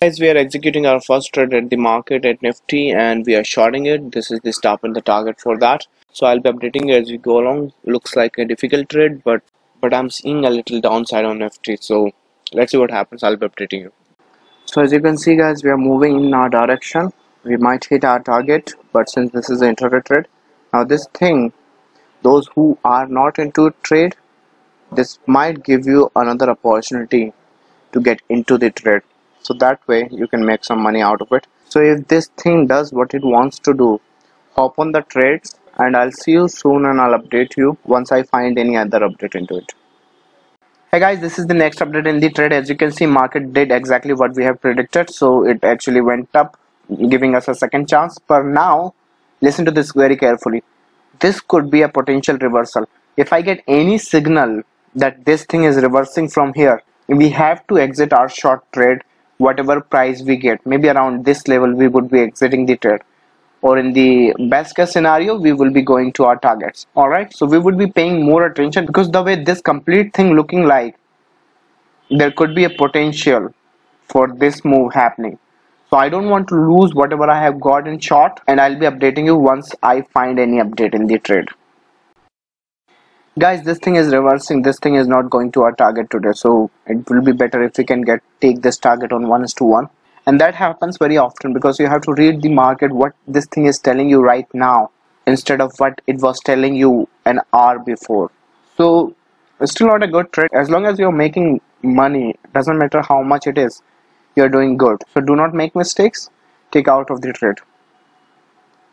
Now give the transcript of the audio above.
Guys, we are executing our first trade at the market at Nifty and we are shorting it. This is the stop and the target for that. So I'll be updating you as we go along. Looks like a difficult trade, but I'm seeing a little downside on Nifty. So let's see what happens. I'll be updating you. So as you can see, guys, we are moving in our direction. We might hit our target, but since this is an intraday trade, now this thing, those who are not into trade, this might give you another opportunity to get into the trade, so that way you can make some money out of it. So if this thing does what it wants to do, hop on the trades, and I'll see you soon and I'll update you once I find any other update into it. Hey guys, this is the next update in the trade. As you can see, market did exactly what we have predicted, so it actually went up, giving us a second chance. But now listen to this very carefully. This could be a potential reversal. If I get any signal that this thing is reversing from here, we have to exit our short trade. Whatever price we get, maybe around this level, we would be exiting the trade, or in the best case scenario we will be going to our targets. All right, so we would be paying more attention, because the way this complete thing looking like, there could be a potential for this move happening. So I don't want to lose whatever I have got in short, and I'll be updating you once I find any update in the trade. Guys, this thing is reversing. This thing is not going to our target today, so it will be better if we can take this target on 1:1. And that happens very often, because you have to read the market, what this thing is telling you right now, instead of what it was telling you an hour before. So it's still not a good trade. As long as you're making money, doesn't matter how much it is, you're doing good. So do not make mistakes. Take out of the trade.